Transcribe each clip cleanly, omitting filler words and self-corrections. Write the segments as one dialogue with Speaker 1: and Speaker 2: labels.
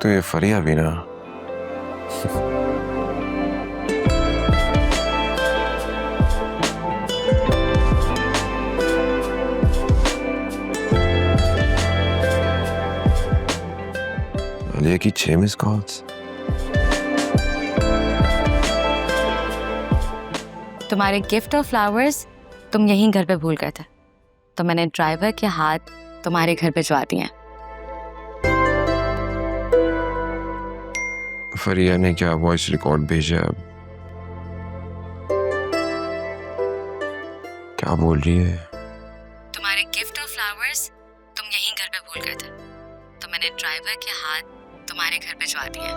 Speaker 1: तो ये फरिया भी ना। आलिया की 6 मिस कॉल्स।
Speaker 2: तुम्हारे गिफ्ट और फ्लावर्स तुम यहीं घर पे भूल गए थे, तो मैंने ड्राइवर के हाथ तुम्हारे घर भिजवा दिए हैं।
Speaker 1: फरिया ने क्या वॉइस रिकॉर्ड भेजा? अब क्या बोल रही है?
Speaker 2: तुम्हारे गिफ्ट और फ्लावर्स तुम यहीं घर पे भूल गए थे, तो मैंने ड्राइवर के हाथ तुम्हारे घर भिजवा दिए हैं।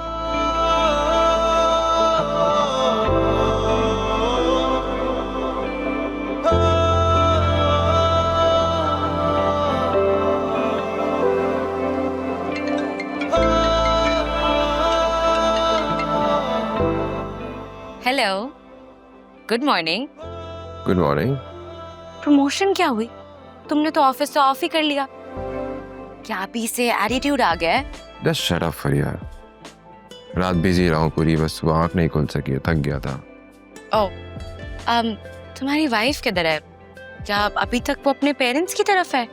Speaker 2: Hello, good morning.
Speaker 1: Good morning.
Speaker 2: Promotion क्या हुई? तुमने तो ऑफिस से ऑफ ही कर लिया। क्या अभी से एटीट्यूड आ गया है?
Speaker 1: जस्ट शट अप फरिया। रात बिजी रहा हूँ पूरी, बस सुबह आँख नहीं खुल सकी, थक गया था।
Speaker 2: ओह, तुम्हारी वाइफ किधर है? क्या अभी तक वो अपने पेरेंट्स की तरफ है?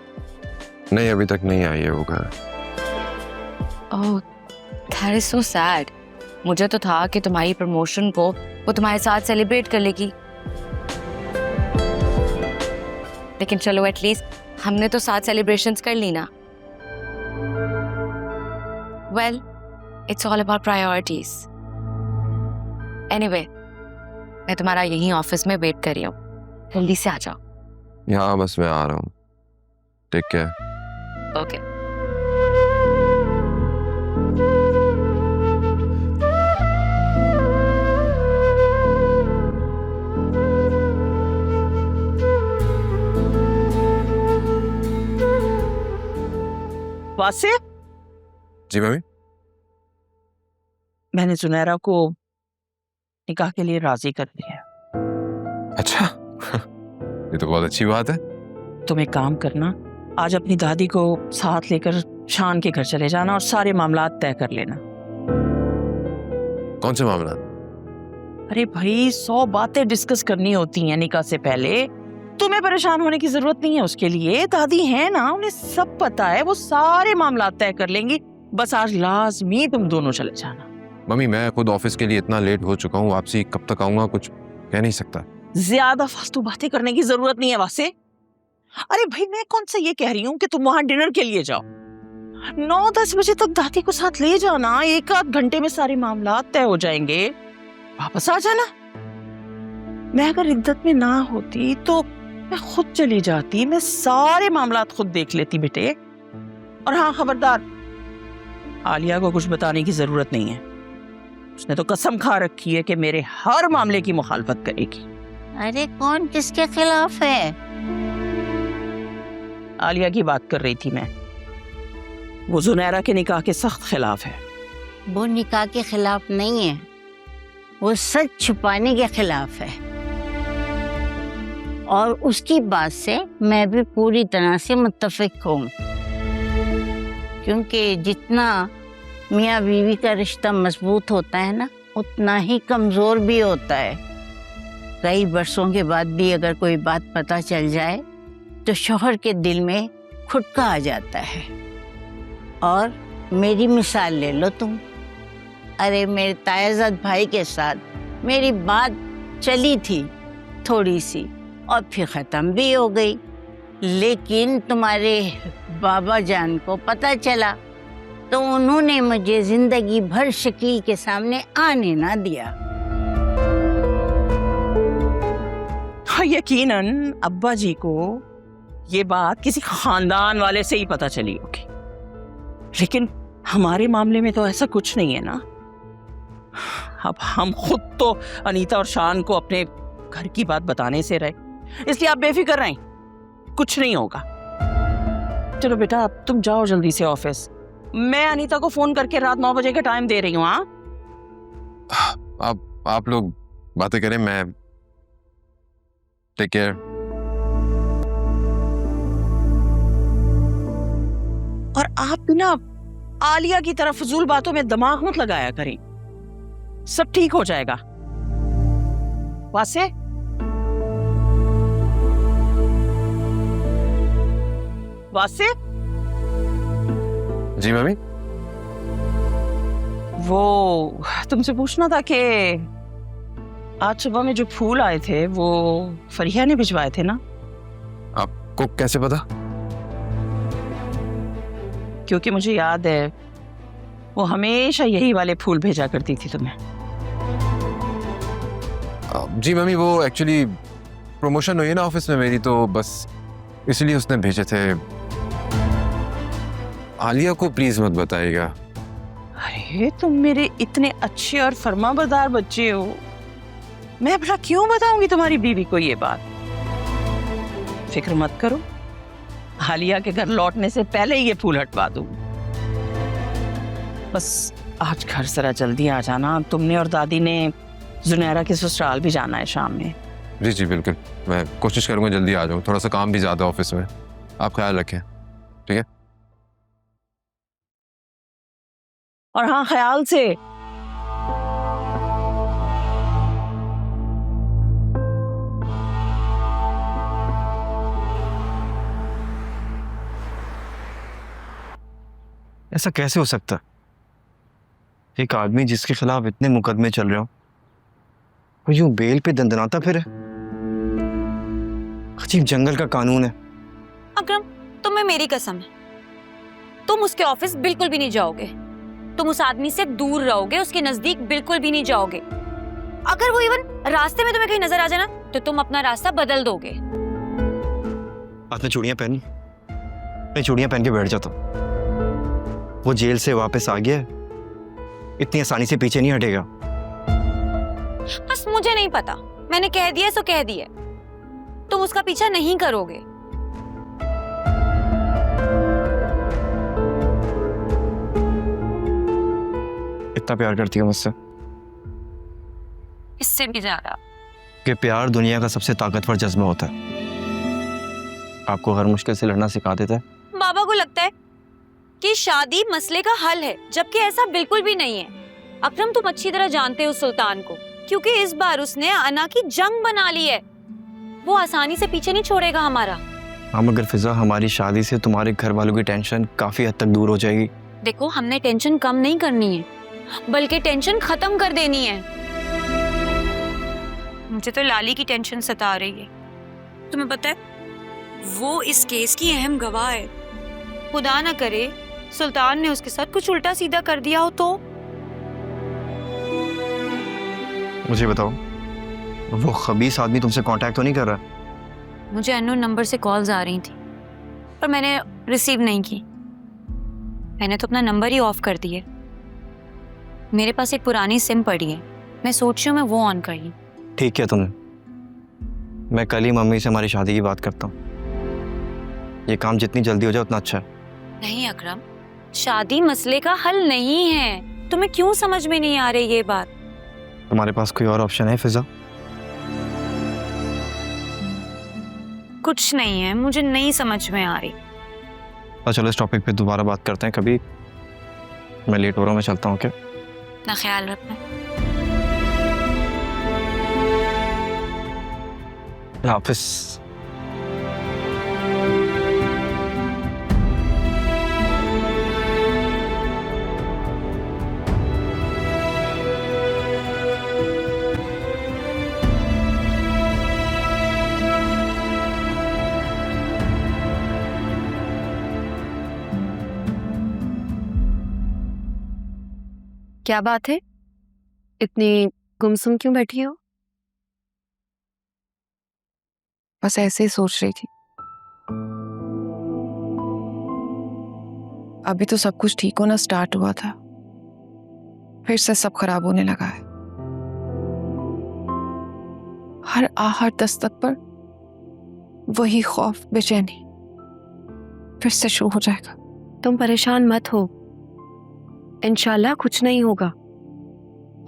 Speaker 1: नहीं, अभी तक नहीं आई है वो घर।
Speaker 2: ओह, दैट इज सो सैड। मुझे तो था कि तुम्हारी प्रमोशन को वो तुम्हारे साथ सेलिब्रेट कर लेगी, लेकिन चलो एटलीस्ट हमने तो साथ सेलिब्रेशंस कर ली ना। Well, it's all about priorities. Anyway, मैं तुम्हारा यहीं ऑफिस में वेट कर रही हूँ, जल्दी से आ जाओ।
Speaker 1: यहाँ बस मैं आ रहा हूँ। Take care.
Speaker 2: ओके।
Speaker 3: वासे,
Speaker 1: जी मम्मी।
Speaker 3: मैंने सुनैरा को निकाह के लिए राजी कर दिया।
Speaker 1: अच्छा ये तो बहुत अच्छी बात है।
Speaker 3: तुम एक काम करना, आज अपनी दादी को साथ लेकर शान के घर चले जाना और सारे मामलात तय कर लेना।
Speaker 1: कौन से मामला?
Speaker 3: अरे भाई, 100 बातें डिस्कस करनी होती हैं निकाह से पहले। तुम्हें परेशान होने की जरूरत नहीं है उसके लिए। दादी है ना, उन्हें सब पता है, वो सारे मामलात तय कर लेंगी। बस आज लाजमी तुम दोनों चले जाना।
Speaker 1: मम्मी, मैं खुद ऑफिस के लिए इतना लेट हो चुका हूँ, वापसी कब तक आऊंगा कुछ कह नहीं सकता।
Speaker 3: ज्यादा फालतू बातें करने की जरूरत नहीं है वासे। अरे भाई, मैं कौन सा ये कह रही हूँ कि तुम वहां डिनर के लिए जाओ। 9-10 बजे तक दादी को साथ ले जाना, 1-8 घंटे में सारे मामलात तय हो जाएंगे। वापस आ जाना। मैं अगर इद्दत में ना होती तो मैं खुद चली जाती, मैं सारे मामलात खुद देख लेती बेटे। और हाँ, खबरदार, आलिया को कुछ बताने की जरूरत नहीं है। उसने तो कसम खा रखी है कि मेरे हर मामले की मुखालफत करेगी।
Speaker 4: अरे कौन किसके खिलाफ है?
Speaker 3: आलिया की बात कर रही थी मैं। वो जुनैरा के निकाह के सख्त खिलाफ है।
Speaker 4: वो निकाह के खिलाफ नहीं है, वो सच छुपाने के खिलाफ है। और उसकी बात से मैं भी पूरी तरह से मुत्तफिक हूँ, क्योंकि जितना मियाँ बीवी का रिश्ता मजबूत होता है ना, उतना ही कमज़ोर भी होता है। कई बरसों के बाद भी अगर कोई बात पता चल जाए तो शौहर के दिल में खुटका आ जाता है। और मेरी मिसाल ले लो तुम। अरे मेरे तायाज़ाद भाई के साथ मेरी बात चली थी थोड़ी सी, और फिर ख़त्म भी हो गई। लेकिन तुम्हारे बाबा जान को पता चला तो उन्होंने मुझे जिंदगी भर शकील के सामने आने ना दिया।
Speaker 3: हाँ, यकीनन अब्बा जी को ये बात किसी खानदान वाले से ही पता चली होगी, लेकिन हमारे मामले में तो ऐसा कुछ नहीं है ना। अब हम खुद तो अनीता और शान को अपने घर की बात बताने से रहे, इसलिए आप बेफिक्र रहें, कुछ नहीं होगा। चलो बेटा, अब तुम जाओ जल्दी से ऑफिस। मैं अनीता को फोन करके रात 9 बजे का टाइम दे रही हूँ। हाँ,
Speaker 1: आप लोग बातें करें, मैं टेक केयर।
Speaker 3: और आप भी ना आलिया की तरफ फजूल बातों में दिमाग मत लगाया करें, सब ठीक हो जाएगा। वासे, वासे,
Speaker 1: जी मम्मी।
Speaker 3: वो तुमसे पूछना था कि आज सुबह में जो फूल आए थे वो फरिया ने भिजवाए थे ना?
Speaker 1: आपको कैसे पता?
Speaker 3: क्योंकि मुझे याद है वो हमेशा यही वाले फूल भेजा करती थी तुम्हें।
Speaker 1: जी मम्मी, वो एक्चुअली प्रमोशन हुई है ना ऑफिस में मेरी, तो बस इसलिए उसने भेजे थे। आलिया को प्लीज मत बताइएगा।
Speaker 3: अरे तुम मेरे इतने अच्छे और फर्माबरदार बच्चे हो, मैं भला क्यों बताऊंगी तुम्हारी बीवी को ये बात? फिक्र मत करो, आलिया के घर लौटने से पहले ही ये फूल हटवा दूंगी। बस आज घर जरा जल्दी आ जाना, तुमने और दादी ने जुनैरा के ससुराल भी जाना है शाम में।
Speaker 1: जी जी बिल्कुल, मैं कोशिश करूंगा जल्दी आ जाऊं, थोड़ा सा काम भी ज्यादा ऑफिस में। आप ख्याल रखें, ठीक है?
Speaker 3: और हाँ, ख्याल से।
Speaker 5: ऐसा कैसे हो सकता है? एक आदमी जिसके खिलाफ इतने मुकदमे चल रहे हो, वो यूं बेल पे दंदनाता फिर है। अजीब जंगल का कानून है।
Speaker 6: अकरम, तुम्हें मेरी कसम है, तुम उसके ऑफिस बिल्कुल भी नहीं जाओगे। तुम उस आदमी से दूर रहोगे, उसके नजदीक बिल्कुल भी नहीं जाओगे। अगर वो इवन रास्ते में तुम्हें कहीं नजर आ जाए ना, तो तुम अपना रास्ता बदल दोगे।
Speaker 5: हाथ में चूड़ियां पहनी, मैं चूड़ियां पहन के बैठ जाता हूं। वो जेल से वापस आ गया, इतनी आसानी से पीछे नहीं हटेगा।
Speaker 6: बस मुझे नहीं पता, मैंने कह दिया सो कह दिया। तुम उसका पीछा नहीं करोगे।
Speaker 5: इतना प्यार करती हो मुझसे
Speaker 6: इससे भी ज्यादा।
Speaker 5: कि प्यार दुनिया का सबसे ताकतवर जज्बा होता है, आपको हर मुश्किल से लड़ना सिखा देता है।
Speaker 6: बाबा को लगता है कि शादी मसले का हल है, जबकि ऐसा बिल्कुल भी नहीं है। अकरम, तुम अच्छी तरह जानते हो सुल्तान को, क्योंकि इस बार उसने अना की जंग बना ली है। वो आसानी से पीछे नहीं छोड़ेगा हमारा।
Speaker 5: हाँ, मगर फिजा, हमारी शादी से तुम्हारे घर वालों की टेंशन काफी हद तक दूर हो जाएगी।
Speaker 6: देखो, हमने टेंशन कम नहीं करनी है, बल्कि टेंशन खत्म कर देनी है। मुझे तो लाली की टेंशन सता रही है। तुम्हें पता है, वो इस केस की अहम गवाह है। खुदा ना करे सुल्तान ने उसके साथ कुछ उल्टा सीधा कर दिया हो तो।
Speaker 5: मुझे बताओ, वो खबीस आदमी तुमसे कांटेक्ट तो नहीं कर रहा?
Speaker 6: मुझे अननोन नंबर से कॉल्स आ रही थी, पर मैंने रिसीव नहीं की। मैंने तो अपना नंबर ही ऑफ कर दिया। मेरे पास एक पुरानी सिम पड़ी है, मैं सोच रही हूँ मैं वो ऑन कर लूं।
Speaker 5: ठीक है तुमने, मैं कल ही मम्मी से हमारी शादी की बात करता हूँ। ये काम जितनी जल्दी हो जाए उतना अच्छा है।
Speaker 6: नहीं अकरम, शादी मसले का हल नहीं है। तुम्हें क्यों समझ में नहीं आ रही ये बात?
Speaker 5: तुम्हारे पास कोई और ऑप्शन है फिजा?
Speaker 6: कुछ नहीं है, मुझे नहीं समझ में आ रही।
Speaker 5: तो चलो इस टॉपिक पे दोबारा बात करते हैं कभी। मैं लेट हो रहा हूँ, मैं चलता हूँ। क्या?
Speaker 6: ना ख्याल रखना।
Speaker 5: हाफिज।
Speaker 7: क्या बात है, इतनी गुमसुम क्यों बैठी हो?
Speaker 8: बस ऐसे ही सोच रही थी। अभी तो सब कुछ ठीक होना स्टार्ट हुआ था, फिर से सब खराब होने लगा है। हर आहट दस्तक पर वही खौफ, बेचैनी फिर से शुरू हो जाएगा।
Speaker 7: तुम परेशान मत हो, इंशाल्लाह कुछ नहीं होगा।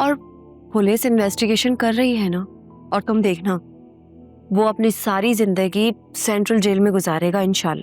Speaker 7: और पुलिस इन्वेस्टिगेशन कर रही है ना, और तुम देखना वो अपनी सारी जिंदगी सेंट्रल जेल में गुजारेगा इंशाल्लाह।